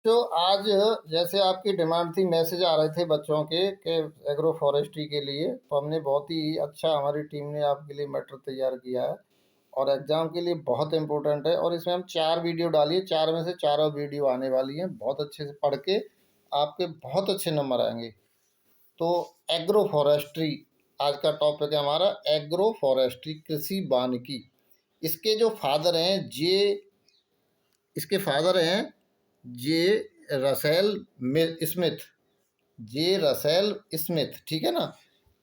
बच्चों आज जैसे आपकी डिमांड थी, मैसेज आ रहे थे बच्चों के कि एग्रो फॉरेस्ट्री के लिए, तो हमने बहुत ही अच्छा, हमारी टीम ने आपके लिए मैटर तैयार किया है और एग्ज़ाम के लिए बहुत इम्पोर्टेंट है। और इसमें हम 4 वीडियो डालिए, 4 में से चारों वीडियो आने वाली हैं। बहुत अच्छे से पढ़ के आपके बहुत अच्छे नंबर आएंगे। तो एग्रो फॉरेस्ट्री आज का टॉपिक है हमारा, एग्रो फॉरेस्ट्री कृषि वानिकी। इसके जो फादर हैं इसके फादर हैं जे रसेल स्मिथ, ठीक है ना।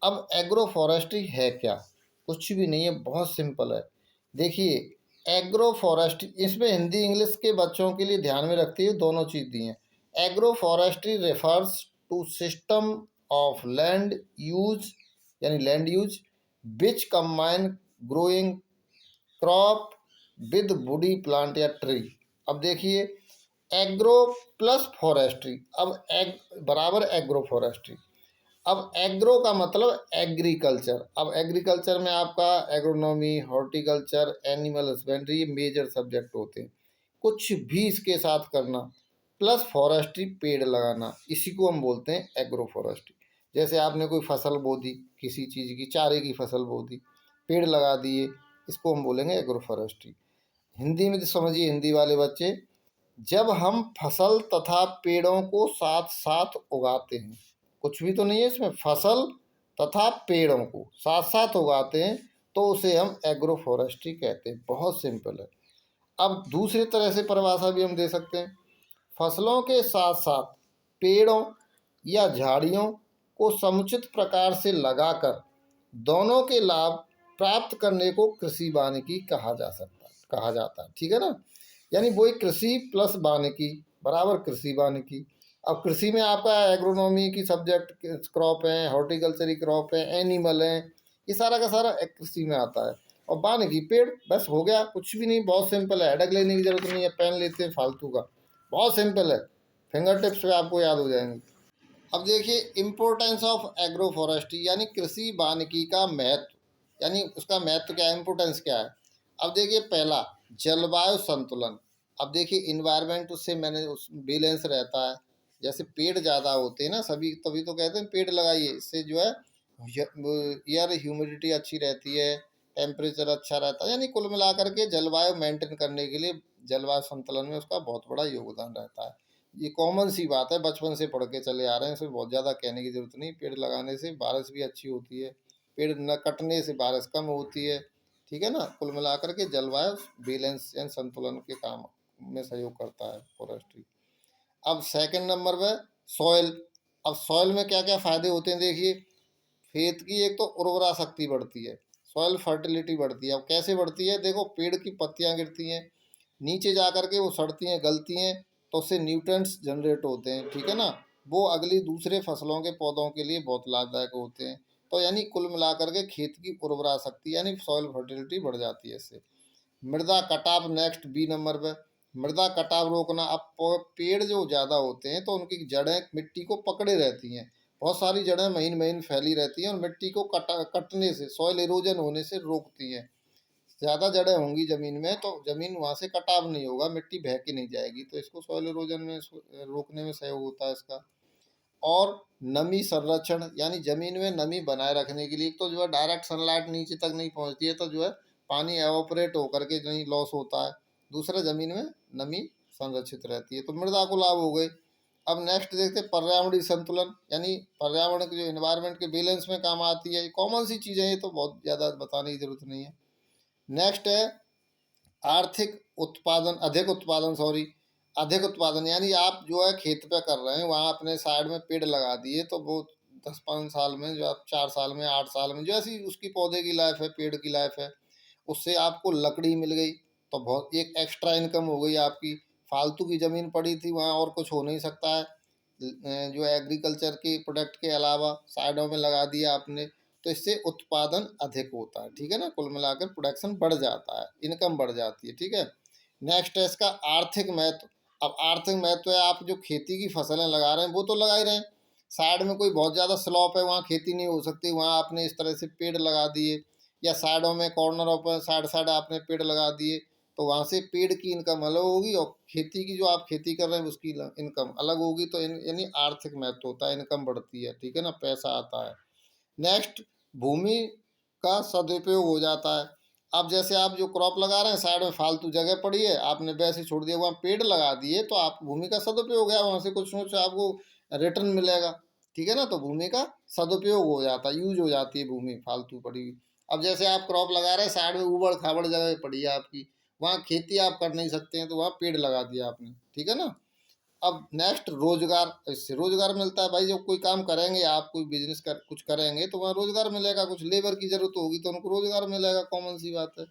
अब एग्रो फॉरेस्ट्री है क्या? कुछ भी नहीं है, बहुत सिंपल है। देखिए, एग्रो फॉरेस्ट्री, इसमें हिंदी इंग्लिश के बच्चों के लिए ध्यान में रखते हुए दोनों चीज़ दी हैं। Agro forestry refers to system of land use, यानी land use which combine growing crop with woody plant या ट्री। अब देखिए, एग्रो प्लस फॉरेस्ट्री, अब बराबर एग्रो फॉरेस्ट्री। अब एग्रो का मतलब एग्रीकल्चर। अब एग्रीकल्चर में आपका एग्रोनॉमी, हॉर्टिकल्चर, एनिमल हस्बेंड्री, ये मेजर सब्जेक्ट होते हैं। कुछ भी इसके साथ करना, प्लस फॉरेस्ट्री पेड़ लगाना, इसी को हम बोलते हैं एग्रो फॉरेस्ट्री। जैसे आपने कोई फसल बो दी, किसी चीज़ की चारे की फसल बो दी, पेड़ लगा दिए, इसको हम बोलेंगे एग्रो फॉरेस्ट्री। हिंदी में तो समझिए हिंदी वाले बच्चे, जब हम फसल तथा पेड़ों को साथ साथ उगाते हैं, कुछ भी तो नहीं है इसमें, फसल तथा पेड़ों को साथ साथ उगाते हैं, तो उसे हम एग्रो फॉरेस्ट्री कहते हैं। बहुत सिंपल है। अब दूसरी तरह से परिभाषा भी हम दे सकते हैं, फसलों के साथ साथ पेड़ों या झाड़ियों को समुचित प्रकार से लगाकर दोनों के लाभ प्राप्त करने को कृषि वानिकी कहा जाता है, ठीक है ना। यानी वही कृषि प्लस वानिकी बराबर कृषि वानिकी। अब कृषि में आपका एग्रोनॉमी की सब्जेक्ट क्रॉप है, हॉर्टिकल्चरी क्रॉप है, एनिमल है, ये सारा का सारा कृषि में आता है। और वानिकी पेड़, बस हो गया, कुछ भी नहीं, बहुत सिंपल है। हेडक लेने की जरूरत नहीं है, पेन लेते हैं फालतू का, बहुत सिंपल है, फिंगर टिप्स पे आपको याद हो जाएंगे। अब देखिए, इम्पोर्टेंस ऑफ एग्रो फॉरेस्ट्री यानी कृषि वानिकी का महत्व, यानी उसका महत्व क्या है, इम्पोर्टेंस क्या है। अब देखिए, पहला जलवायु संतुलन। अब देखिए, इन्वायरमेंट उससे मैंने उस बैलेंस रहता है। जैसे पेड़ ज़्यादा होते हैं ना, सभी तभी तो कहते हैं पेड़ लगाइए, इससे जो है एयर ह्यूमिडिटी अच्छी रहती है, टेम्परेचर अच्छा रहता है। यानी कुल मिलाकर के जलवायु मेंटेन करने के लिए जलवायु संतुलन में उसका बहुत बड़ा योगदान रहता है। ये कॉमन सी बात है, बचपन से पढ़ के चले आ रहे हैं, इसमें बहुत ज़्यादा कहने की जरूरत नहीं। पेड़ लगाने से बारिश भी अच्छी होती है, पेड़ न कटने से बारिश कम होती है, ठीक है ना। कुल मिलाकर के जलवायु बैलेंस एंड संतुलन के काम में सहयोग करता है फॉरेस्ट्री। अब सेकंड नंबर पर सॉइल। अब सॉइल में क्या क्या फ़ायदे होते हैं, देखिए, खेत की एक तो उर्वरा शक्ति बढ़ती है, सॉइल फर्टिलिटी बढ़ती है। अब कैसे बढ़ती है, देखो, पेड़ की पत्तियां गिरती हैं, नीचे जा कर के वो सड़ती हैं, गलती हैं, तो उससे न्यूट्रिएंट्स जनरेट होते हैं, ठीक है ना। वो अगली दूसरे फसलों के पौधों के लिए बहुत लाभदायक होते हैं। तो यानी कुल मिलाकर के खेत की उर्वरा शक्ति यानी सॉइल फर्टिलिटी बढ़ जाती है इससे। मृदा कटाव नेक्स्ट बी नंबर पे, मृदा कटाव रोकना। अब पेड़ जो ज़्यादा होते हैं तो उनकी जड़ें मिट्टी को पकड़े रहती हैं, बहुत सारी जड़ें महीन महीन फैली रहती हैं और मिट्टी को कटने से, सॉइल इरोजन होने से रोकती हैं। ज़्यादा जड़ें होंगी ज़मीन में तो ज़मीन वहाँ से कटाव नहीं होगा, मिट्टी बह के नहीं जाएगी, तो इसको सॉइल इरोजन में रोकने में सहयोग होता है इसका। और नमी संरक्षण, यानी ज़मीन में नमी बनाए रखने के लिए, तो जो है डायरेक्ट सनलाइट नीचे तक नहीं पहुँचती है, तो जो है पानी एवोपरेट होकर के नहीं लॉस होता है। दूसरा, ज़मीन में नमी संरक्षित रहती है, तो मृदा को लाभ हो गई। अब नेक्स्ट देखते हैं पर्यावरणीय संतुलन, यानी पर्यावरण के जो इन्वायरमेंट के बैलेंस में काम आती है। कॉमन सी चीज़ें, ये तो बहुत ज़्यादा बताने की जरूरत नहीं है। नेक्स्ट है आर्थिक उत्पादन, अधिक उत्पादन, यानी आप जो है खेत पे कर रहे हैं, वहाँ अपने साइड में पेड़ लगा दिए, तो वो 10-5 साल में, जो आप 4 साल में, 8 साल में, जैसी उसकी पौधे की लाइफ है, पेड़ की लाइफ है, उससे आपको लकड़ी मिल गई, तो बहुत एक एक्स्ट्रा इनकम हो गई आपकी। फालतू की ज़मीन पड़ी थी वहाँ, और कुछ हो नहीं सकता है, जो एग्रीकल्चर के प्रोडक्ट के अलावा साइडों में लगा दिया आपने, तो इससे उत्पादन अधिक होता है, ठीक है ना। कुल मिलाकर प्रोडक्शन बढ़ जाता है, इनकम बढ़ जाती है, ठीक है। नेक्स्ट है इसका आर्थिक महत्व। अब आर्थिक महत्व है, आप जो खेती की फसलें लगा रहे हैं वो तो लगा ही रहे हैं, साइड में कोई बहुत ज़्यादा स्लॉप है, वहाँ खेती नहीं हो सकती, वहाँ आपने इस तरह से पेड़ लगा दिए, या साइडों में कॉर्नरों पर साइड साइड आपने पेड़ लगा दिए, तो वहाँ से पेड़ की इनकम अलग होगी और खेती की, जो आप खेती कर रहे हैं उसकी इनकम अलग होगी। तो यानी आर्थिक महत्व होता है, इनकम बढ़ती है, ठीक है ना, पैसा आता है। नेक्स्ट, भूमि का सदुपयोग हो जाता है। अब जैसे आप जो क्रॉप लगा रहे हैं, साइड में फालतू जगह पड़ी है, आपने वैसे ही छोड़ दिया, वहाँ पेड़ लगा दिए, तो आप भूमि का सदुपयोग हो गया, वहाँ से कुछ ना कुछ आपको रिटर्न मिलेगा, ठीक है ना। तो भूमि का सदुपयोग हो जाता है, यूज हो जाती है भूमि फालतू पड़ी हुई। अब जैसे आप क्रॉप लगा रहे हैं, साइड में ऊबड़ खाबड़ जगह पड़ी है आपकी, वहाँ खेती आप कर नहीं सकते हैं, तो वहाँ पेड़ लगा दिया आपने, ठीक है ना। अब नेक्स्ट, रोजगार, इससे रोजगार मिलता है भाई। जब कोई काम करेंगे आप, कोई बिजनेस कर कुछ करेंगे, तो वहाँ रोजगार मिलेगा, कुछ लेबर की जरूरत होगी तो उनको रोजगार मिलेगा, कॉमन सी बात है।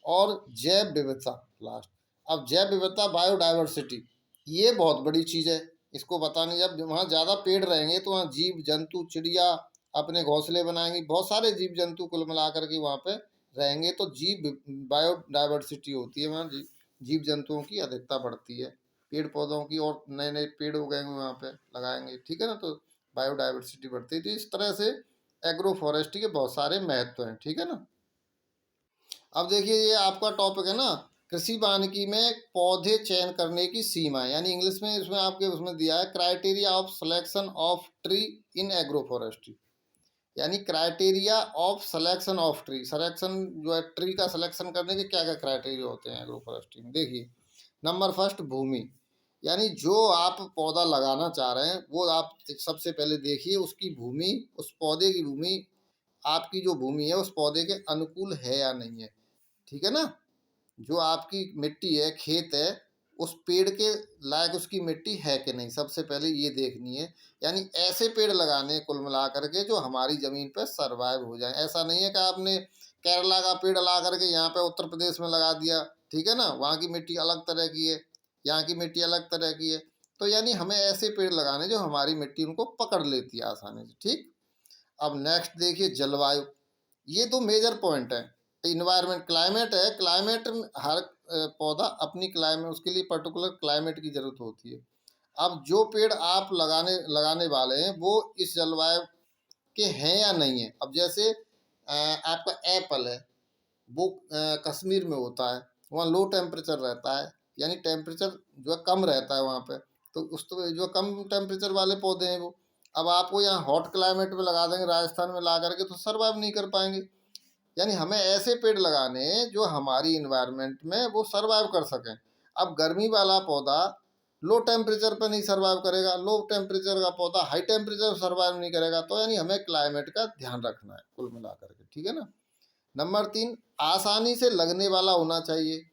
और जैव विविधता, लास्ट। अब जैव विविधता, बायोडाइवर्सिटी, ये बहुत बड़ी चीज़ है, इसको बताने, जब वहाँ ज़्यादा पेड़ रहेंगे तो वहाँ जीव जंतु, चिड़िया अपने घोंसले बनाएंगी, बहुत सारे जीव जंतु कुल मिला करके वहाँ पे रहेंगे, तो जीव बायोडाइवर्सिटी होती है, वहाँ जीव जंतुओं की अधिकता बढ़ती है, पेड़ पौधों की, और नए नए पेड़ उगाएंगे वहाँ पे, लगाएंगे, ठीक है ना, तो बायोडाइवर्सिटी बढ़ती है। तो इस तरह से एग्रो फॉरेस्ट्री के बहुत सारे महत्व हैं, ठीक है ना। अब देखिए, ये आपका टॉपिक है ना, कृषि वानिकी में पौधे चयन करने की सीमा, यानी इंग्लिश में इसमें आपके उसमें दिया है, criteria of selection of tree in agro forestry, यानी criteria of selection of tree, selection जो है ट्री का सिलेक्शन करने के क्या क्या क्राइटेरिया होते हैं एग्रो फॉरेस्ट्री में। देखिए, नंबर फर्स्ट, भूमि, यानी जो आप पौधा लगाना चाह रहे हैं वो आप सबसे पहले देखिए उसकी भूमि, उस पौधे की भूमि, आपकी जो भूमि है उस पौधे के अनुकूल है या नहीं है, ठीक है ना। जो आपकी मिट्टी है, खेत है, उस पेड़ के लायक उसकी मिट्टी है कि नहीं, सबसे पहले ये देखनी है। यानी ऐसे पेड़ लगाने हैं कुल मिला करके जो हमारी ज़मीन पर सरवाइव हो जाए। ऐसा नहीं है कि आपने केरला का पेड़ ला करके यहाँ पे उत्तर प्रदेश में लगा दिया, ठीक है ना, वहाँ की मिट्टी अलग तरह की है, यहाँ की मिट्टी अलग तरह की है। तो यानी हमें ऐसे पेड़ लगाने जो हमारी मिट्टी उनको पकड़ लेती है आसानी से, ठीक। अब नेक्स्ट देखिए, जलवायु, ये तो मेजर पॉइंट है। इन्वायरमेंट, क्लाइमेट है, क्लाइमेट हर पौधा अपनी क्लाइमेट, उसके लिए पर्टिकुलर क्लाइमेट की जरूरत होती है। अब जो पेड़ आप लगाने लगाने वाले हैं वो इस जलवायु के हैं या नहीं है। अब जैसे आपका एप्पल है, वो कश्मीर में होता है, वहाँ लो टेम्परेचर रहता है, यानी टेम्परेचर जो है कम रहता है वहाँ पे, तो उस तो जो कम टेम्परेचर वाले पौधे हैं वो, अब आपको यहाँ हॉट क्लाइमेट में लगा देंगे राजस्थान में ला करके, तो सर्वाइव नहीं कर पाएंगे। यानी हमें ऐसे पेड़ लगाने हैं जो हमारी इन्वायरमेंट में वो सर्वाइव कर सकें। अब गर्मी वाला पौधा लो टेम्परेचर पर नहीं सर्वाइव करेगा, लो टेम्परेचर का पौधा हाई टेम्परेचर सर्वाइव नहीं करेगा। तो यानी हमें क्लाइमेट का ध्यान रखना है कुल मिला करके, ठीक है ना। नंबर तीन, आसानी से लगने वाला होना चाहिए,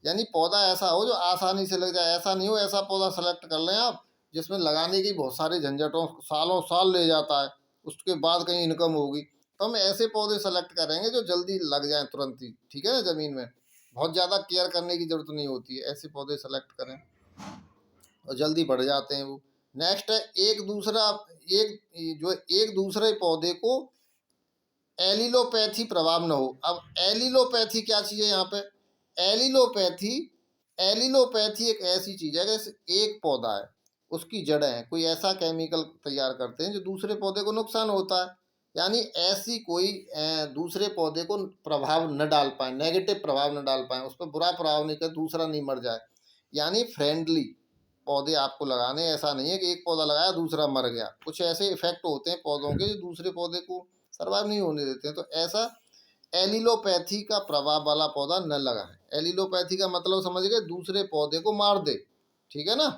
यानी पौधा ऐसा हो जो आसानी से लग जाए। ऐसा नहीं हो ऐसा पौधा सेलेक्ट कर लें आप जिसमें लगाने की बहुत सारे झंझटों, सालों साल ले जाता है, उसके बाद कहीं इनकम होगी। तो हम ऐसे पौधे सेलेक्ट करेंगे जो जल्दी लग जाएं तुरंत ही, ठीक है ना, ज़मीन में बहुत ज़्यादा केयर करने की ज़रूरत नहीं होती है, ऐसे पौधे सेलेक्ट करें और जल्दी बढ़ जाते हैं वो। नेक्स्ट है, एक जो एक दूसरे पौधे को एलिलोपैथी प्रभाव न हो। अब एलिलोपैथी क्या चीज़ है यहाँ पे, एलिलोपैथी, एलिलोपैथी एक ऐसी चीज़ है जैसे एक पौधा है, उसकी जड़ें हैं, कोई ऐसा केमिकल तैयार करते हैं जो दूसरे पौधे को नुकसान होता है। यानी ऐसी कोई दूसरे पौधे को प्रभाव न डाल पाए, नेगेटिव प्रभाव न डाल पाए, उस पर बुरा प्रभाव नहीं कर, दूसरा नहीं मर जाए। यानी फ्रेंडली पौधे आपको लगाने, ऐसा नहीं है कि एक पौधा लगाया दूसरा मर गया। कुछ ऐसे इफेक्ट होते हैं पौधों के जो दूसरे पौधे को सर्वाइव नहीं होने देते हैं। तो ऐसा एलिलोपैथी का प्रभाव वाला पौधा न लगाएं। एलिलोपैथी का मतलब समझ गए, दूसरे पौधे को मार दे, ठीक है ना,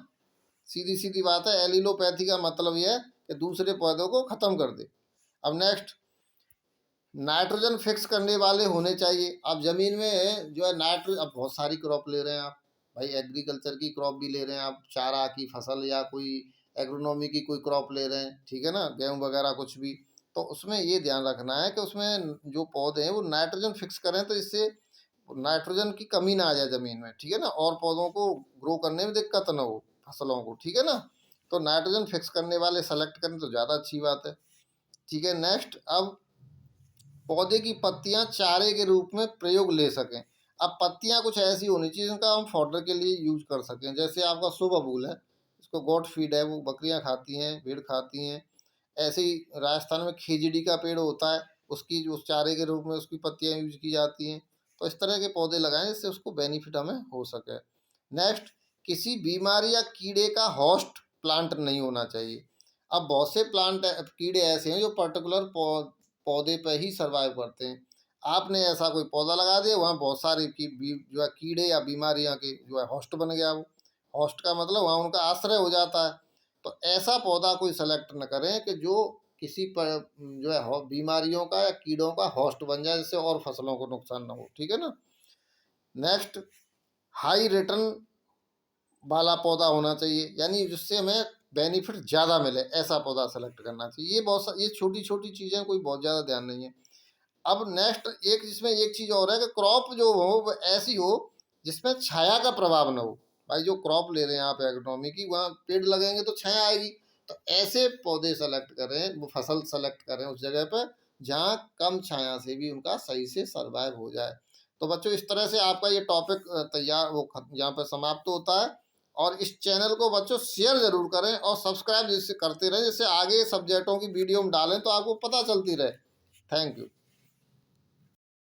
सीधी सीधी बात है। एलिलोपैथी का मतलब यह है कि दूसरे पौधों को खत्म कर दे। अब नेक्स्ट, नाइट्रोजन फिक्स करने वाले होने चाहिए। अब जमीन में जो है नाइट्रोजन, अब बहुत सारी क्रॉप ले रहे हैं आप भाई, एग्रीकल्चर की क्रॉप भी ले रहे हैं आप, चारा की फसल या कोई एग्रोनॉमी की कोई क्रॉप ले रहे हैं, ठीक है ना, गेहूँ वगैरह कुछ भी। तो उसमें ये ध्यान रखना है कि उसमें जो पौधे हैं वो नाइट्रोजन फिक्स करें, तो इससे नाइट्रोजन की कमी ना आ जाए ज़मीन में, ठीक है ना, और पौधों को ग्रो करने में दिक्कत ना हो, फसलों को, ठीक है ना। तो नाइट्रोजन फिक्स करने वाले सेलेक्ट करें तो ज़्यादा अच्छी बात है, ठीक है। नेक्स्ट, अब पौधे की पत्तियां चारे के रूप में प्रयोग ले सकें। अब पत्तियां कुछ ऐसी होनी चाहिए जिनका हम फॉडर के लिए यूज कर सकें। जैसे आपका सुबबूल है, इसको गोट फीड है, वो बकरियां खाती हैं, भेड़ खाती हैं। ऐसे ही राजस्थान में खेजड़ी का पेड़ होता है, उसकी जो चारे के रूप में उसकी पत्तियां यूज की जाती हैं। तो इस तरह के पौधे लगाएं जिससे उसको बेनिफिट हमें हो सके। नेक्स्ट, किसी बीमारी या कीड़े का होस्ट प्लांट नहीं होना चाहिए। अब बहुत से कीड़े ऐसे हैं जो पर्टिकुलर पौधे पर ही सर्वाइव करते हैं। आपने ऐसा कोई पौधा लगा दिया, वहाँ बहुत सारे जो है कीड़े या बीमारियाँ के जो है होस्ट बन गया। वो होस्ट का मतलब वहाँ उनका आश्रय हो जाता है। तो ऐसा पौधा कोई सेलेक्ट न करें कि जो किसी पर जो है बीमारियों का या कीड़ों का होस्ट बन जाए, जिससे और फसलों को नुकसान ना हो। ठीक है ना। नेक्स्ट, हाई रिटर्न वाला पौधा होना चाहिए, यानी जिससे हमें बेनिफिट ज़्यादा मिले, ऐसा पौधा सेलेक्ट करना चाहिए। ये छोटी छोटी चीज़ें, कोई बहुत ज़्यादा ध्यान नहीं है। अब नेक्स्ट, इसमें एक चीज़ और है कि क्रॉप जो हो वो ऐसी हो जिसमें छाया का प्रभाव न हो। भाई जो क्रॉप ले रहे हैं आप एग्रोनॉमी की, वहाँ पेड़ लगेंगे तो छाया आएगी। तो ऐसे पौधे सेलेक्ट करें, वो फसल सेलेक्ट करें उस जगह पर जहाँ कम छाया से भी उनका सही से सर्वाइव हो जाए। तो बच्चों, इस तरह से आपका ये टॉपिक तैयार वो यहाँ पर समाप्त होता है। और इस चैनल को बच्चों शेयर ज़रूर करें और सब्सक्राइब जिससे करते रहें, जिससे आगे सब्जेक्टों की वीडियो हम डालें तो आपको पता चलती रहे। Thank you.